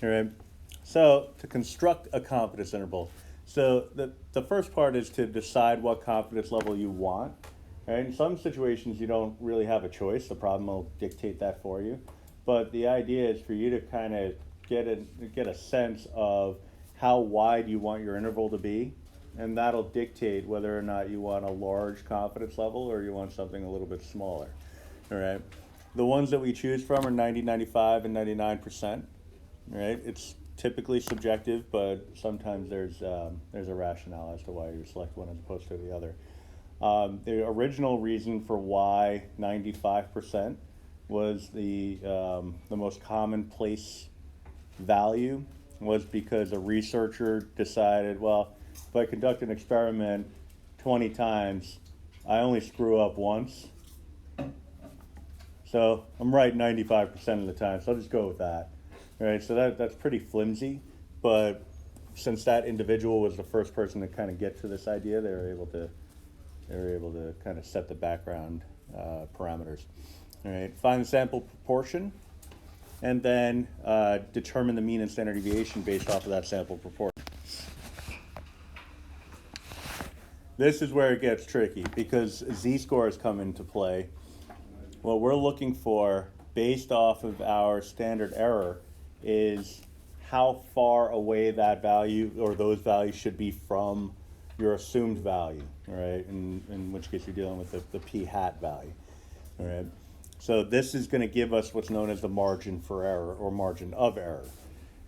All right. So to construct a confidence interval, so the first part is to decide what confidence level you want. Right? In some situations, you don't really have a choice. The problem will dictate that for you. But the idea is for you to kind of get a sense of how wide you want your interval to be, and that'll dictate whether or not you want a large confidence level or you want something a little bit smaller. All right. The ones that we choose from are 90, 95, and 99%. Right? It's typically subjective, but sometimes there's a rationale as to why you select one as opposed to the other. The original reason for why 95% was the most commonplace value was because a researcher decided, well, if I conduct an experiment 20 times, I only screw up once. So I'm right 95% of the time, so I'll just go with that. All right, so that's pretty flimsy, but since that individual was the first person to kind of get to this idea, they were able to kind of set the background parameters. All right, find the sample proportion, and then determine the mean and standard deviation based off of that sample proportion. This is where it gets tricky because z-scores come into play. What we're looking for based off of our standard error is how far away that value or those values should be from your assumed value, right? In which case you're dealing with the p hat value, all right? So this is going to give us what's known as the margin for error or margin of error,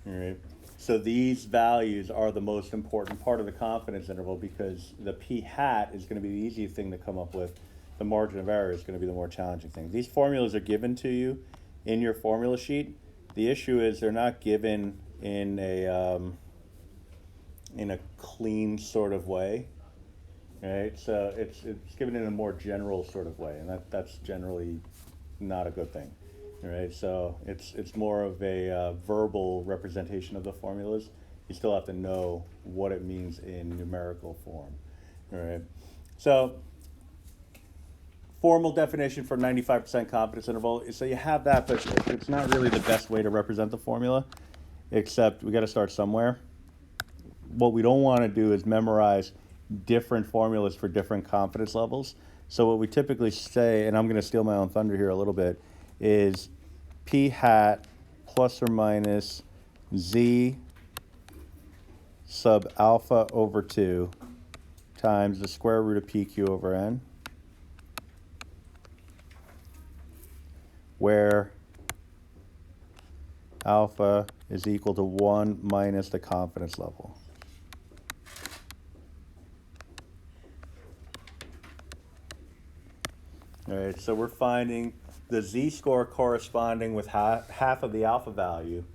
all right? So these values are the most important part of the confidence interval because the p hat is going to be the easiest thing to come up with. The margin of error is going to be the more challenging thing. These formulas are given to you in your formula sheet. The issue is they're not given in a clean sort of way, right? So it's given in a more general sort of way, and that's generally not a good thing, right? So it's more of a verbal representation of the formulas. You still have to know what it means in numerical form, all right? So formal definition for 95% confidence interval. So you have that, but it's not really the best way to represent the formula, except we got to start somewhere. What we don't want to do is memorize different formulas for different confidence levels. So what we typically say, and I'm going to steal my own thunder here a little bit, is p hat plus or minus z sub alpha over 2 times the square root of pq over n, where alpha is equal to 1 minus the confidence level. All right, so we're finding the z-score corresponding with half of the alpha value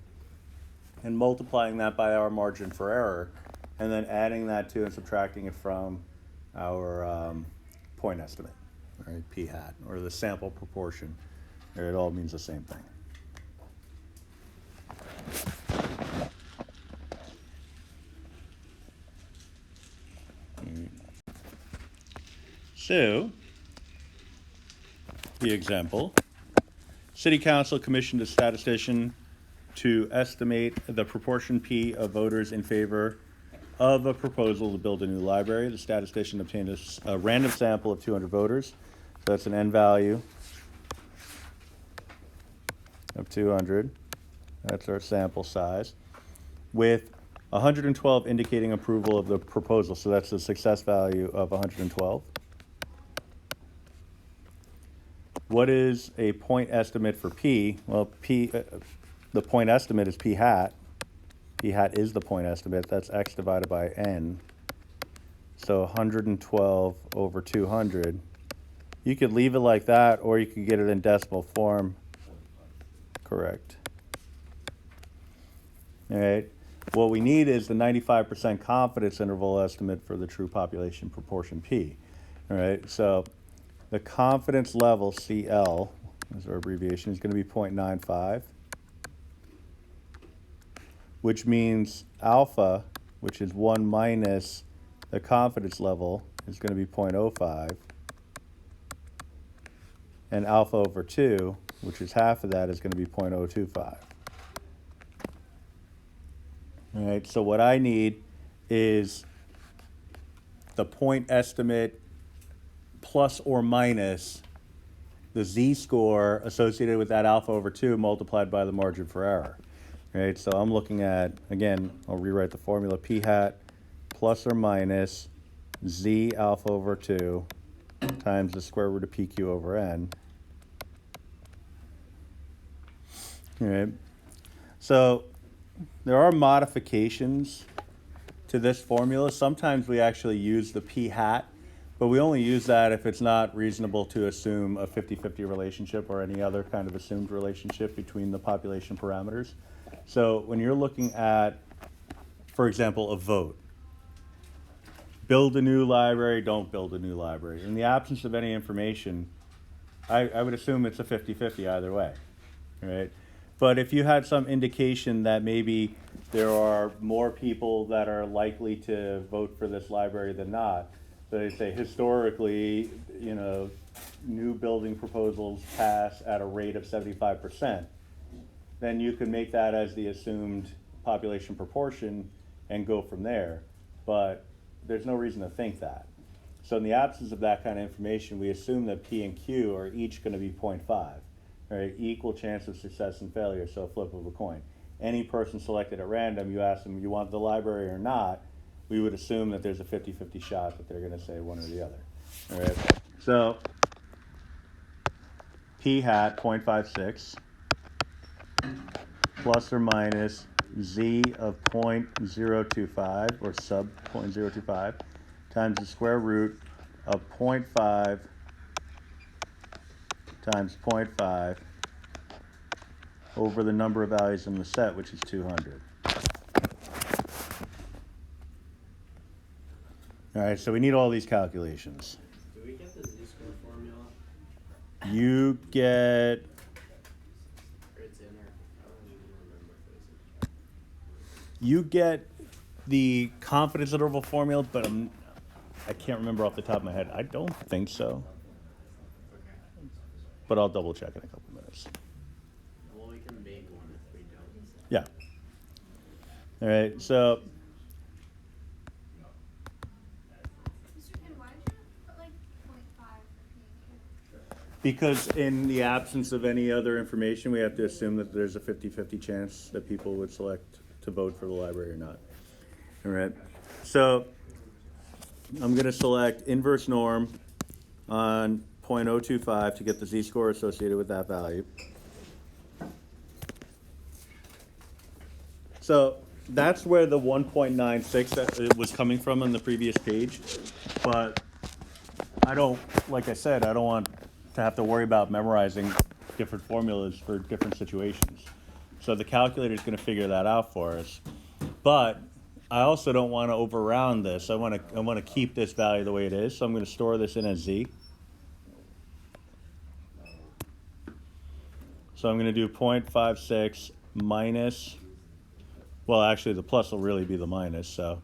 and multiplying that by our margin for error, and then adding that to and subtracting it from our point estimate, right, p hat, or the sample proportion. It all means the same thing. So, the example, City Council commissioned a statistician to estimate the proportion P of voters in favor of a proposal to build a new library. The statistician obtained a random sample of 200 voters. So that's an n value of 200. That's our sample size. With 112 indicating approval of the proposal. So that's the success value of 112. What is a point estimate for P? Well, the point estimate is P hat. P hat is the point estimate. That's x divided by n. So 112 over 200. You could leave it like that, or you could get it in decimal form. Correct. All right. What we need is the 95% confidence interval estimate for the true population proportion P. All right. So the confidence level, CL, as our abbreviation, is going to be 0.95, which means alpha, which is 1 minus the confidence level, is going to be 0.05, and alpha over 2, which is half of that, is going to be 0.025. All right, so what I need is the point estimate plus or minus the z-score associated with that alpha over 2 multiplied by the margin for error. Right, so I'm looking at, again, I'll rewrite the formula, p hat plus or minus z alpha over 2 times the square root of pq over n. All right, so there are modifications to this formula. Sometimes we actually use the p hat, but we only use that if it's not reasonable to assume a 50-50 relationship or any other kind of assumed relationship between the population parameters. So when you're looking at, for example, a vote, build a new library, don't build a new library. In the absence of any information, I would assume it's a 50-50 either way, right? But if you had some indication that maybe there are more people that are likely to vote for this library than not, so they say historically, you know, new building proposals pass at a rate of 75%, then you can make that as the assumed population proportion and go from there. But there's no reason to think that. So in the absence of that kind of information, we assume that P and Q are each going to be 0.5, right? Equal chance of success and failure, so a flip of a coin. Any person selected at random, you ask them, you want the library or not, we would assume that there's a 50-50 shot that they're going to say one or the other. All right. So p hat 0.56 plus or minus z of 0.025 or sub 0.025 times the square root of 0.5 times 0.5 over the number of values in the set, which is 200. All right, so we need all these calculations. Do we get the z-score formula? You get, Or it's in our, I don't even remember if it was in. you get the confidence interval formula, but I can't remember off the top of my head. I don't think so, Okay. but I'll double check in a couple minutes. Well, we can make one if we don't. Yeah. All right, so And why did you put like 0.5 for P&Q? because in the absence of any other information, we have to assume that there's a 50-50 chance that people would select to vote for the library or not. All right, so I'm going to select inverse norm on 0.025 to get the z-score associated with that value. So that's where the 1.96 that it was coming from on the previous page, but I don't, like I said, I don't want to have to worry about memorizing different formulas for different situations. So the calculator is going to figure that out for us. But I also don't want to overround this. I want to keep this value the way it is. So I'm going to store this in as z. So I'm going to do 0.56 minus, well, actually the plus will really be the minus, so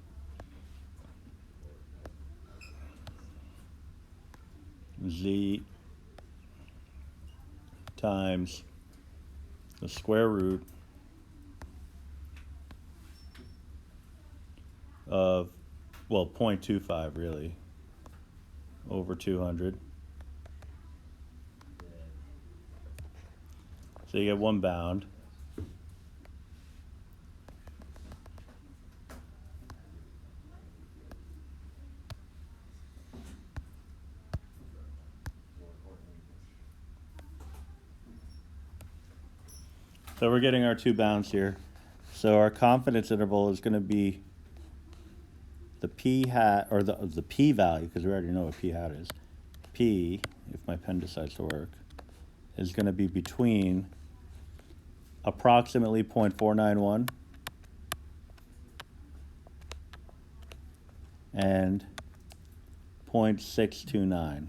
z times the square root of, well, 0.25 really, over 200. So you get one bound. So we're getting our two bounds here. So our confidence interval is going to be the p hat, or the p value, because we already know what p hat is. P, if my pen decides to work, is going to be between approximately 0.491 and 0.629.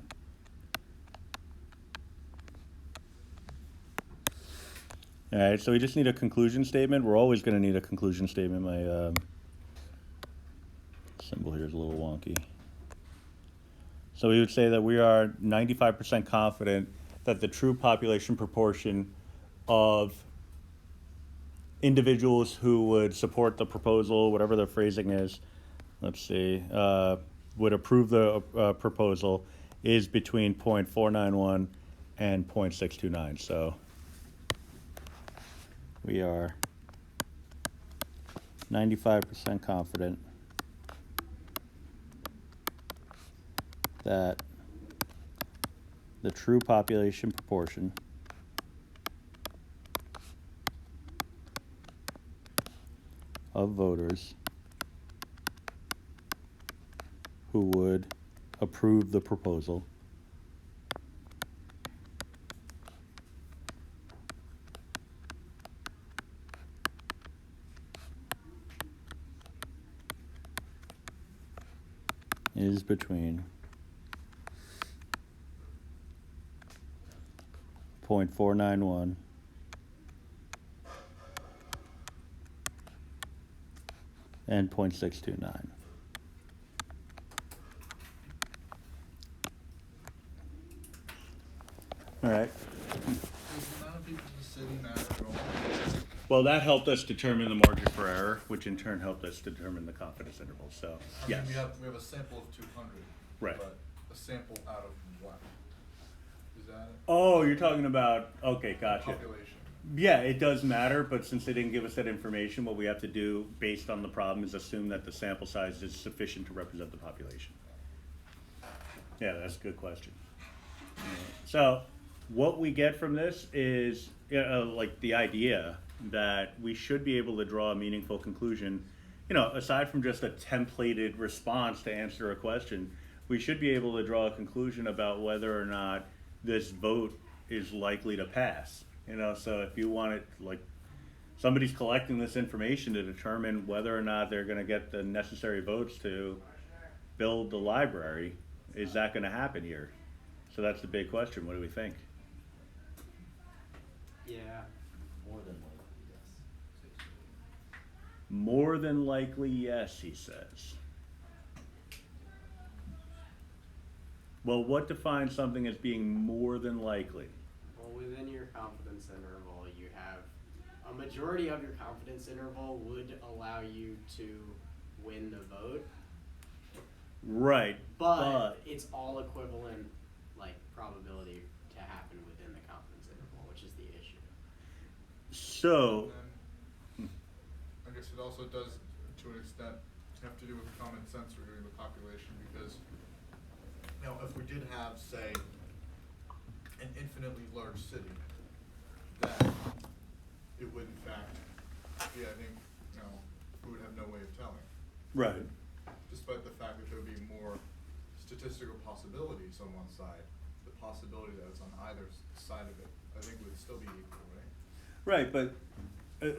All right, so we just need a conclusion statement. We're always going to need a conclusion statement. My symbol here is a little wonky. So we would say that we are 95% confident that the true population proportion of individuals who would support the proposal, whatever the phrasing is, let's see, would approve the proposal is between 0.491 and 0.629. So we are 95% confident that the true population proportion of voters who would approve the proposal is between 0.491 and 0.629. All right. Does the amount of people in the city matter at all? Well, that helped us determine the margin for error, which in turn helped us determine the confidence interval. So, I yes. mean, we have a sample of 200. Right. But a sample out of what? Is that it? Oh, you're talking about, okay, gotcha. Population. Yeah, it does matter, but since they didn't give us that information, what we have to do based on the problem is assume that the sample size is sufficient to represent the population. Yeah, that's a good question. So, what we get from this is like the idea that we should be able to draw a meaningful conclusion. Aside from just a templated response to answer a question, we should be able to draw a conclusion about whether or not this vote is likely to pass. So if you want it, like, somebody's collecting this information to determine whether or not they're going to get the necessary votes to build the library, is that going to happen here? So that's the big question. What do we think? Yeah. More than likely, yes. More than likely, yes, he says. Well, what defines something as being more than likely? Well, within your confidence interval, you have a majority of your confidence interval would allow you to win the vote, Right, but it's all equivalent, like, probability to happen within the confidence interval, which is the issue. so, And I guess it also does, to an extent, have to do with common sense regarding the population, because if we did have, say, an infinitely large city, then it would in fact be, I think, we would have no way of telling. right. Despite the fact that there would be more statistical possibilities on one side, the possibility that it's on either side of it, I think would still be equal, right? Right, but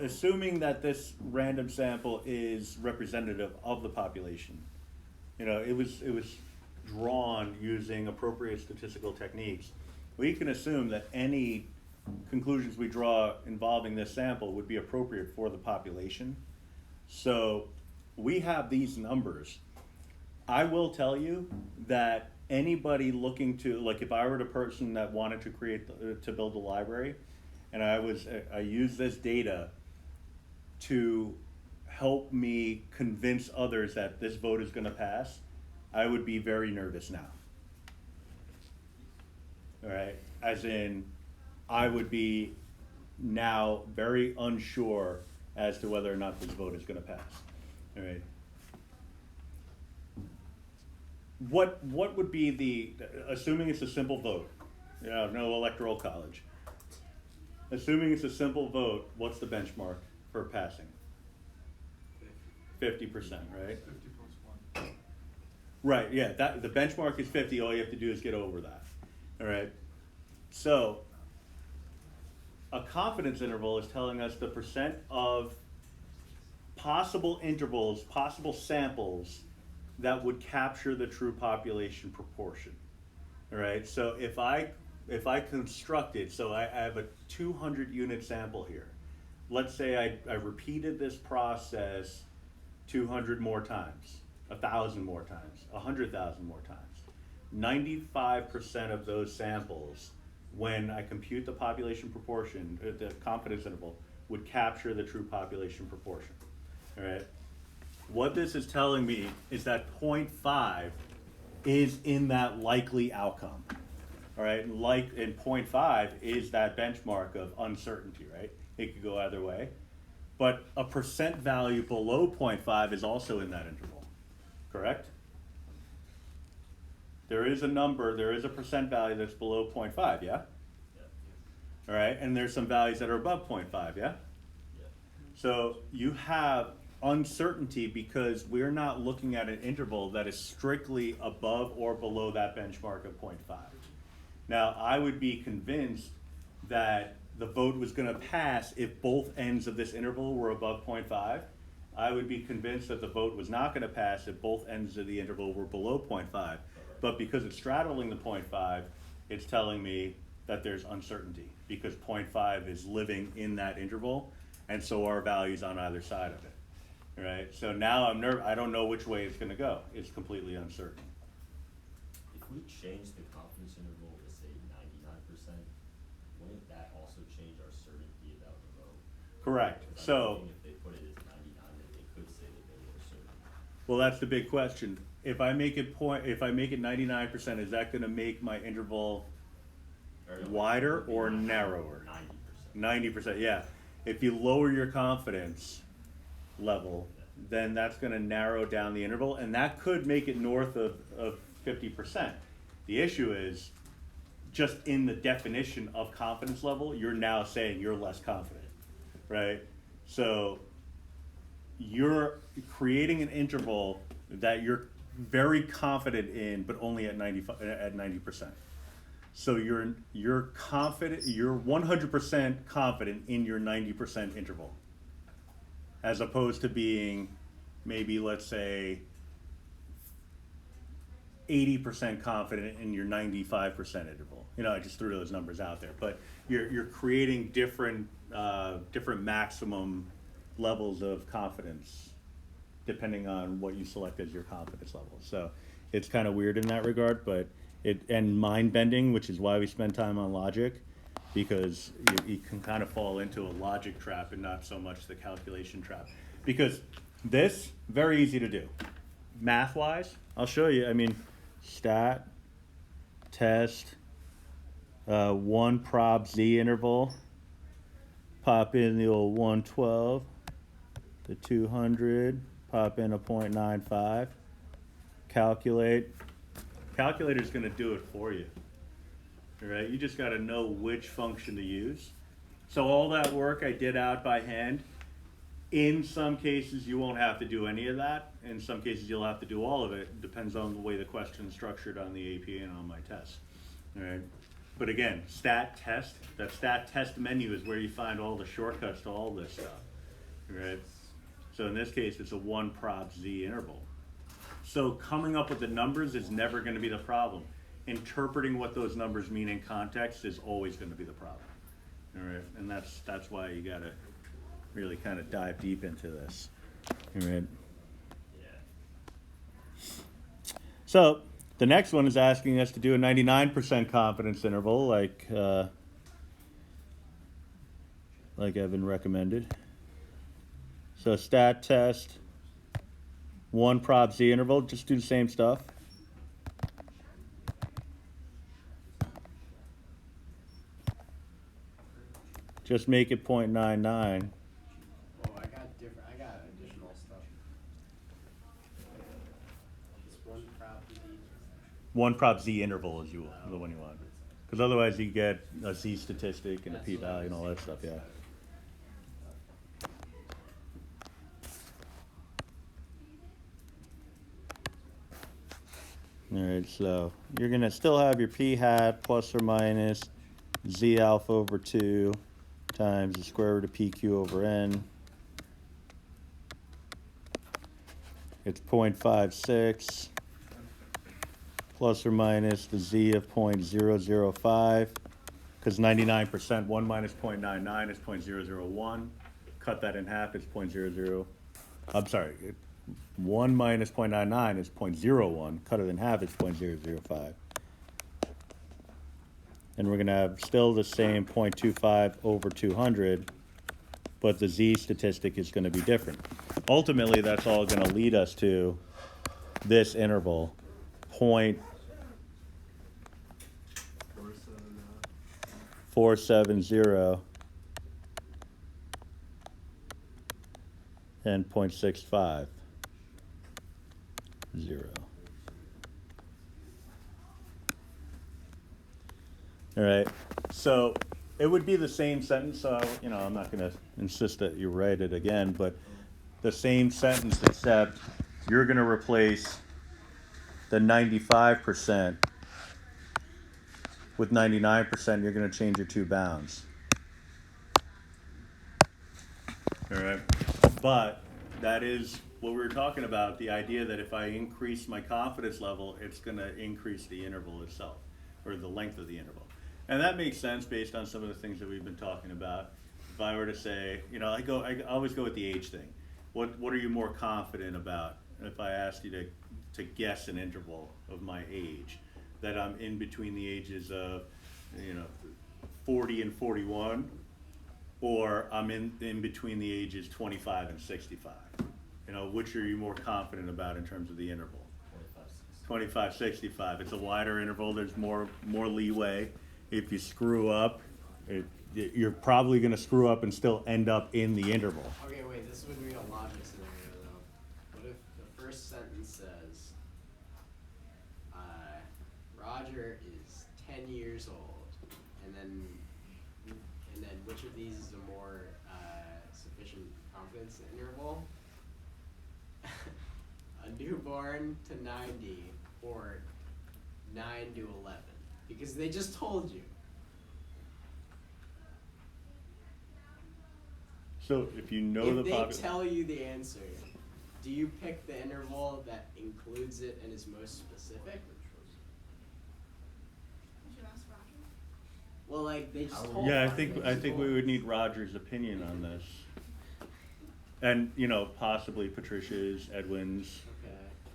assuming that this random sample is representative of the population, it was drawn using appropriate statistical techniques, we can assume that any conclusions we draw involving this sample would be appropriate for the population. So we have these numbers. I will tell you that anybody looking to, like, if I were the person that wanted to build a library, and I use this data to help me convince others that this vote is going to pass, I would be very nervous now. All right, as in, I would be now very unsure as to whether or not this vote is going to pass. All right. What would be assuming it's a simple vote, no electoral college. Assuming it's a simple vote, what's the benchmark for passing? 50%, right? 50 plus 1. Right, yeah, the benchmark is 50, all you have to do is get over that, all right? So, a confidence interval is telling us the percent of possible intervals, possible samples that would capture the true population proportion, all right? So if I constructed, so I have a 200 unit sample here. Let's say I repeated this process 200 more times, 1,000 more times, 100,000 more times. 95% of those samples, when I compute the population proportion, the confidence interval, would capture the true population proportion. All right. What this is telling me is that 0.5 is in that likely outcome. All right, and 0.5 is that benchmark of uncertainty, right? It could go either way. But a percent value below 0.5 is also in that interval, correct? There is a number, there is a percent value that's below 0.5, yeah? All right, and there's some values that are above 0.5, yeah? So you have uncertainty because we're not looking at an interval that is strictly above or below that benchmark of 0.5. Now, I would be convinced that the vote was going to pass if both ends of this interval were above 0.5. I would be convinced that the vote was not going to pass if both ends of the interval were below 0.5. But because it's straddling the 0.5, it's telling me that there's uncertainty because 0.5 is living in that interval, and so are values on either side of it. Right? So now I don't know which way it's going to go. It's completely uncertain. If we change the confidence interval to say 99%, wouldn't that also change our certainty about the vote? Correct. 'Cause I'm So, thinking if they put it as 99, then they could say that they were certain. well, that's the big question. If I make it 99%, is that going to make my interval Or no, wider it would be or 99, narrower? 90%. 90%, yeah. If you lower your confidence level, then that's going to narrow down the interval, and that could make it north of 50%. The issue is, just in the definition of confidence level, you're now saying you're less confident, right? So you're creating an interval that you're very confident in, but only at 90%. So you're confident, you're 100% confident in your 90% interval, as opposed to being maybe, let's say, 80% confident in your 95% interval. You know, I just threw those numbers out there, but you're creating different maximum levels of confidence depending on what you select as your confidence level. So it's kind of weird in that regard, but and mind bending, which is why we spend time on logic, because you can kind of fall into a logic trap and not so much the calculation trap. Because this, very easy to do. Math-wise, I'll show you. I mean, stat, test, 1 prob z interval, pop in the old 112, the 200, pop in a 0.95, calculate. Calculator's going to do it for you. All right, you just got to know which function to use. So all that work I did out by hand, in some cases you won't have to do any of that. In some cases you'll have to do all of it. It depends on the way the question is structured on the AP and on my test. All right. But again, stat test, that stat test menu is where you find all the shortcuts to all this stuff. All right. So in this case, it's a 1 prob z interval. So coming up with the numbers is never going to be the problem. Interpreting what those numbers mean in context is always going to be the problem. All right, and that's why you got to really kind of dive deep into this. All right. Yeah. So the next one is asking us to do a 99% confidence interval, like Evan recommended. So stat test, 1 prob z interval, just do the same stuff. Just make it 0.99. Oh, I got additional stuff. It's 1 prop z. 1 prob z interval is the one you want. Because otherwise you get a z statistic and a p-value and all that stuff, yeah. All right, so you're going to still have your p hat plus or minus z alpha over 2 times the square root of pq over n. It's 0.56 plus or minus the z of 0.005, because 99%, 1 minus 0.99 is 0.001. Cut that in half, it's 0.00. I'm sorry, 1 minus 0.99 is 0.01. Cut it in half, it's 0.005. And we're going to have still the same 0.25 over 200 but the Z statistic is going to be different. Ultimately, that's all going to lead us to this interval, point 470 and 0.650. All right, so it would be the same sentence, so, you know, I'm not gonna insist that you write it again, but the same sentence, except you're gonna replace the 95% with 99%, you're gonna change your two bounds. All right, but that is what we were talking about, the idea that if I increase my confidence level, it's gonna increase the interval itself, or the length of the interval. And that makes sense based on some of the things that we've been talking about. If I were to say, you know, I always go with the age thing. What are you more confident about? If I asked you to guess an interval of my age, that I'm in between the ages of, you know, 40 and 41, or I'm in between the ages 25 and 65. You know, which are you more confident about in terms of the interval? 25, 65. It's a wider interval. There's more leeway. If you screw up, you're probably going to screw up and still end up in the interval. Okay, wait, this would be a logic scenario though. What if the first sentence says, Roger is 10 years old, and then which of these is a more sufficient confidence interval? A newborn to 90 or 9 to 11? Because they just told you. So if you know If the they population, tell you the answer, do you pick the interval that includes it and is most specific? You should ask Roger. Well, like they just told. yeah, I Roger. think we would need Roger's opinion on this, and you know, possibly Patricia's, Edwin's,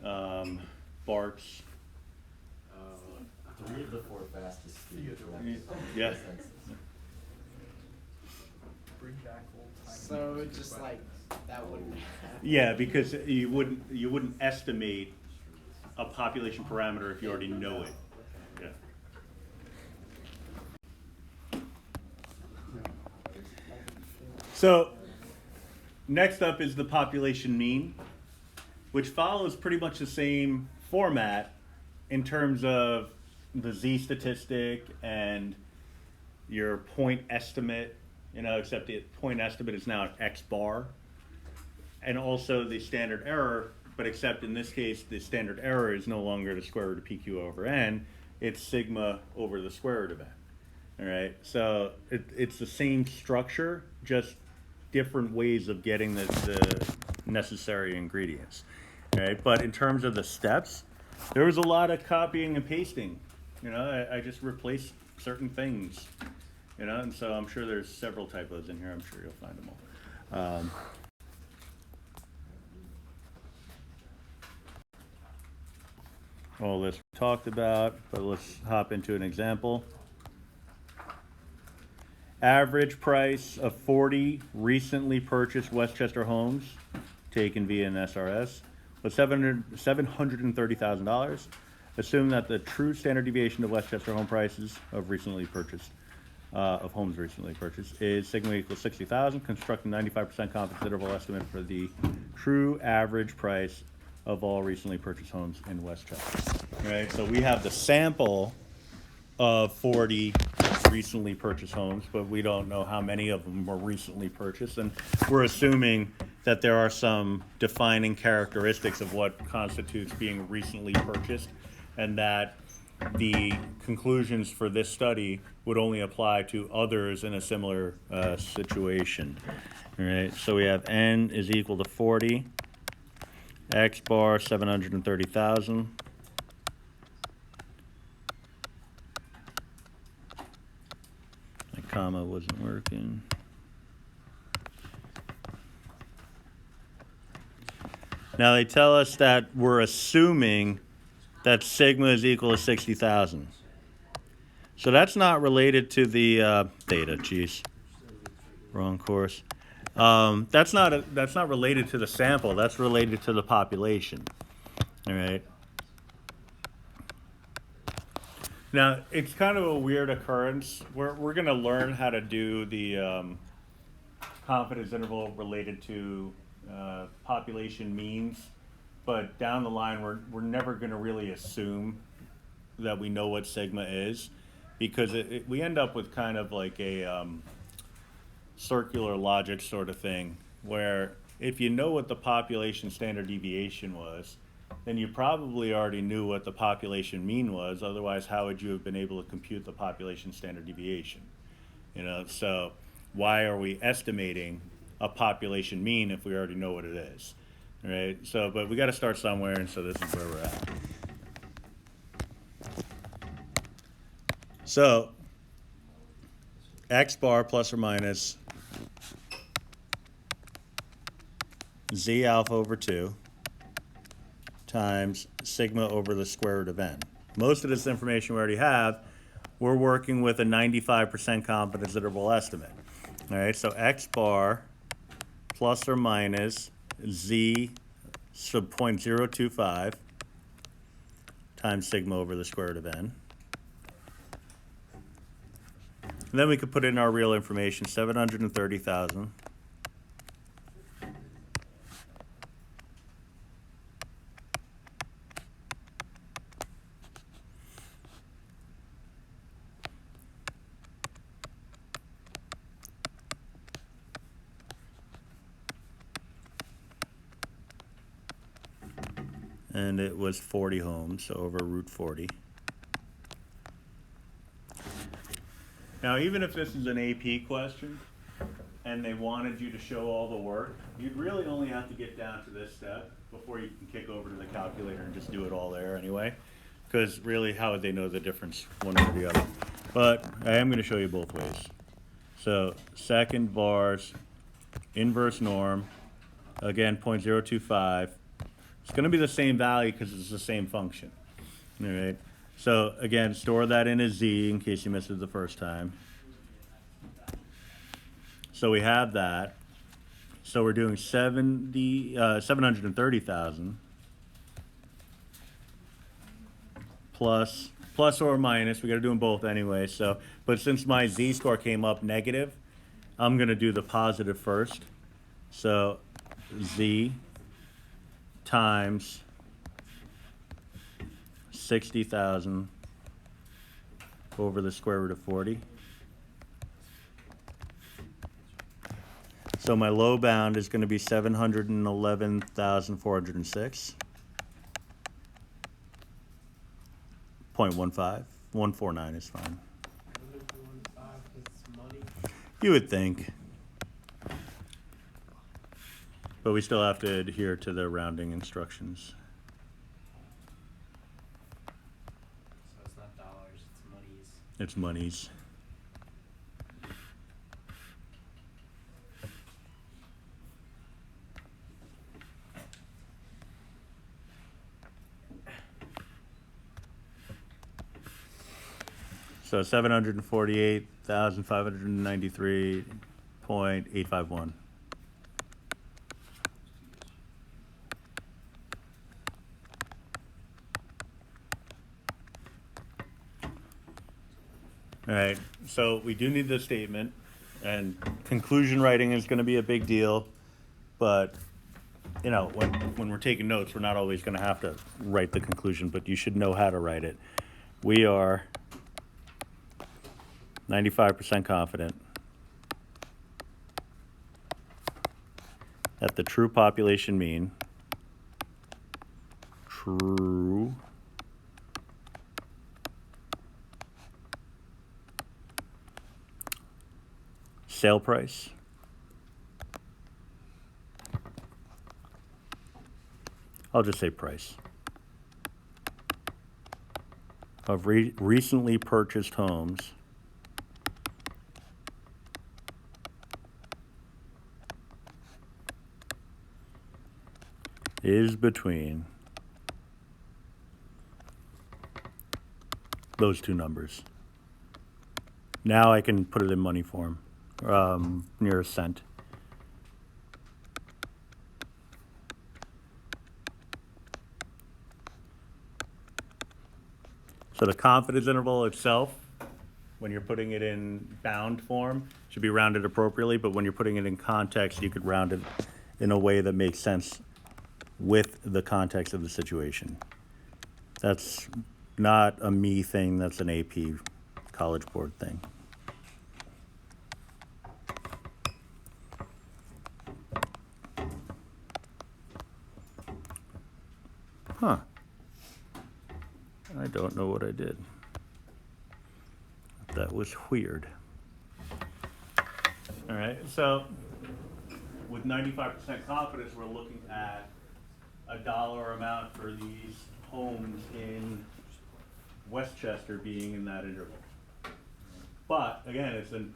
Okay. Bart's. Three of the four fastest speed. Yeah. Bring back old time. So just like that wouldn't happen. Yeah, because you wouldn't estimate a population parameter if you already know it. Yeah. So next up is the population mean, which follows pretty much the same format in terms of the Z statistic and your point estimate, you know, except the point estimate is now an X bar, and also the standard error, but except in this case, the standard error is no longer the square root of PQ over N, it's sigma over the square root of N. All right, so it's the same structure, just different ways of getting the necessary ingredients. All right, but in terms of the steps, there was a lot of copying and pasting. You know, I just replaced certain things, you know, and so I'm sure there's several typos in here. I'm sure you'll find them all. All this we talked about, but let's hop into an example. Average price of 40 recently purchased Westchester homes taken via an SRS was $730,000. Assume that the true standard deviation of Westchester home prices of recently purchased, of homes recently purchased, is sigma equals 60,000. Construct a 95% confidence interval estimate for the true average price of all recently purchased homes in Westchester. All right, so we have the sample of 40 recently purchased homes, but we don't know how many of them were recently purchased, and we're assuming that there are some defining characteristics of what constitutes being recently purchased, and that the conclusions for this study would only apply to others in a similar situation. All right, so we have N is equal to 40, X bar 730,000. My comma wasn't working. Now they tell us that we're assuming that sigma is equal to 60,000. So that's not related to the theta, geez, wrong course. That's not related to the sample. That's related to the population. All right. Now it's kind of a weird occurrence. We're gonna learn how to do the confidence interval related to population means, but down the line we're never gonna really assume that we know what sigma is, because we end up with kind of like a circular logic sort of thing, where if you know what the population standard deviation was, then you probably already knew what the population mean was. Otherwise, how would you have been able to compute the population standard deviation? You know, so why are we estimating a population mean if we already know what it is? Right? So, but we got to start somewhere, and so this is where we're at. So, x bar plus or minus z alpha over 2 times sigma over the square root of n. Most of this information we already have. We're working with a 95% confidence interval estimate. All right, so x bar plus or minus z sub 0.025 times sigma over the square root of n. And then we could put in our real information, 730,000. And it was 40 homes, so over root 40. Now, even if this is an AP question, and they wanted you to show all the work, you'd really only have to get down to this step before you can kick over to the calculator and just do it all there anyway. Because really, how would they know the difference one way or the other? But I am going to show you both ways. So second bars, inverse norm, again 0.025. It's going to be the same value because it's the same function. All right. So again, store that in as z in case you missed it the first time. So we have that. So we're doing 730,000 plus or minus. We got to do them both anyway. So, but since my z-score came up negative, I'm going to do the positive first. So z times 60,000 over the square root of 40. So my low bound is going to be 711,406. 0.15. 149 is fine. You would think. But we still have to adhere to the rounding instructions. So it's not dollars, it's monies. It's monies. So 748,593.851. All right, so we do need the statement, and conclusion writing is going to be a big deal, but you know, when we're taking notes, we're not always going to have to write the conclusion, but you should know how to write it. We are 95% confident that the true population mean, true sale price I'll just say price of recently purchased homes is between those two numbers. Now I can put it in money form, near a cent. So the confidence interval itself, when you're putting it in bound form, should be rounded appropriately, but when you're putting it in context, you could round it in a way that makes sense with the context of the situation. That's not a me thing, that's an AP College Board thing. Huh. I don't know what I did. That was weird. All right, so with 95% confidence, we're looking at a dollar amount for these homes in Westchester being in that interval. But again, it's an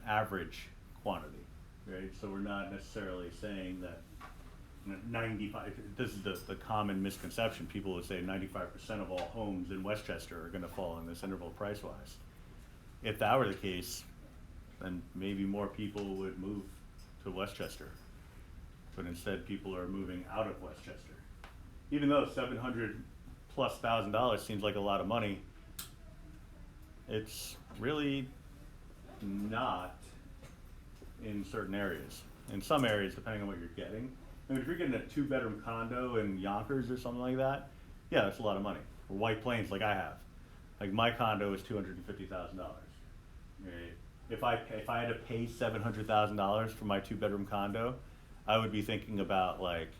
average quantity, right? So we're not necessarily saying that 95, this is the common misconception. People would say 95% of all homes in Westchester are gonna fall in this interval price-wise. If that were the case, then maybe more people would move to Westchester. But instead, people are moving out of Westchester. Even though $700,000+ seems like a lot of money, it's really not in certain areas. In some areas, depending on what you're getting. I mean, if you're getting a 2-bedroom condo in Yonkers or something like that, yeah, that's a lot of money. Or White Plains, like I have. Like my condo is $250,000. Right? If I had to pay $700,000 for my 2-bedroom condo, I would be thinking about like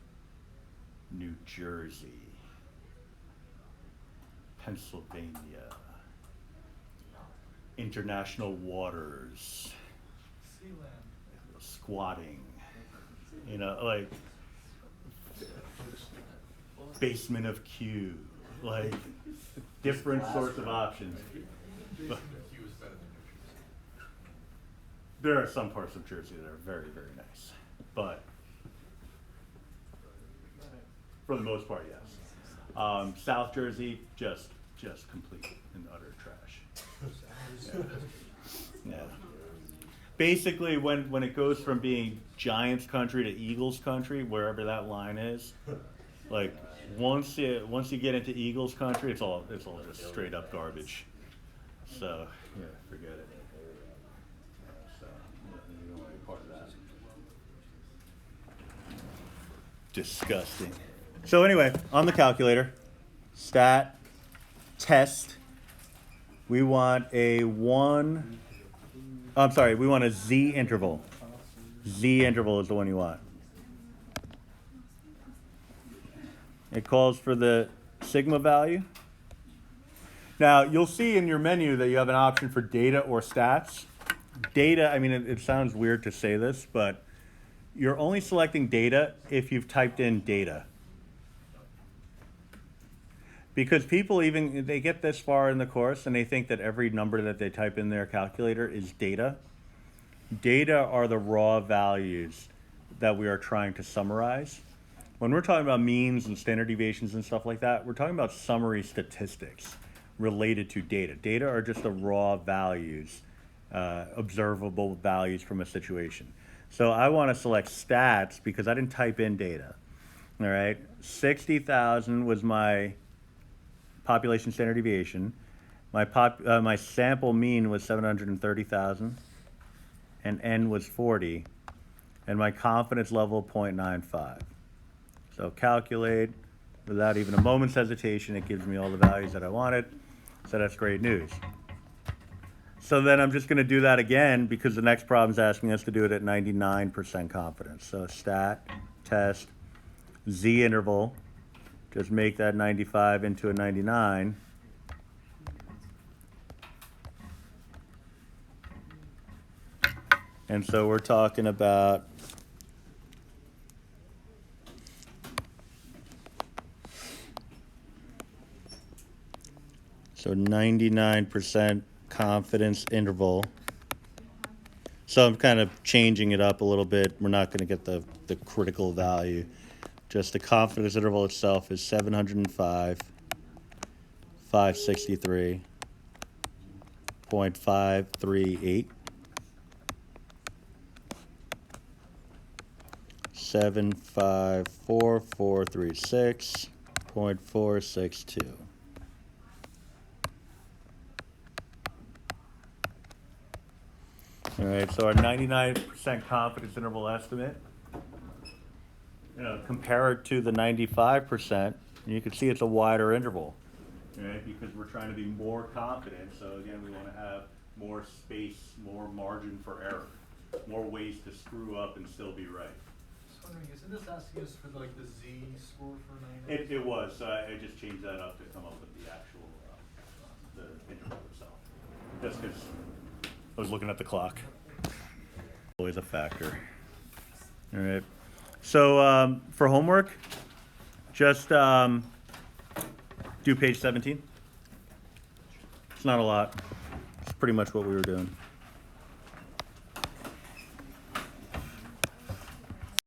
New Jersey, Pennsylvania, international waters, squatting, you know, like basement of Q, like different sorts of options. But there are some parts of Jersey that are very, very nice, but for the most part, yes. South Jersey, just complete and utter trash. Yeah. Basically, when it goes from being Giants country to Eagles country, wherever that line is, like once you get into Eagles country, it's all just straight up garbage. So yeah, forget it. So you don't want to be part of that. Disgusting. So anyway, on the calculator, stat, test, we want a we want a Z interval. Z interval is the one you want. It calls for the sigma value. Now, you'll see in your menu that you have an option for data or stats. Data, I mean, it sounds weird to say this, but you're only selecting data if you've typed in data. Because people they get this far in the course and they think that every number that they type in their calculator is data. Data are the raw values that we are trying to summarize. When we're talking about means and standard deviations and stuff like that, we're talking about summary statistics related to data. Data are just the raw values, observable values from a situation. So I want to select stats because I didn't type in data. All right, 60,000 was my population standard deviation. My sample mean was 730,000, and N was 40, and my confidence level 0.95. So calculate without even a moment's hesitation. It gives me all the values that I wanted. So that's great news. So then I'm just going to do that again because the next problem is asking us to do it at 99% confidence. So stat, test, Z interval. Just make that 95 into a 99. And so we're talking about so 99% confidence interval. So I'm kind of changing it up a little bit. We're not going to get the critical value. Just the confidence interval itself is 705, 563.538, 754,436.462. All right, so our 99% confidence interval estimate, compare it to the 95%, and you can see it's a wider interval, right? Because we're trying to be more confident. So again, we want to have more space, more margin for error, more ways to screw up and still be right. Just wondering, isn't this asking us for like the Z score for 99? It was. So I just changed that up to come up with the actual the interval itself. Just because I was looking at the clock. Always a factor. All right. So for homework, just do page 17. It's not a lot. It's pretty much what we were doing.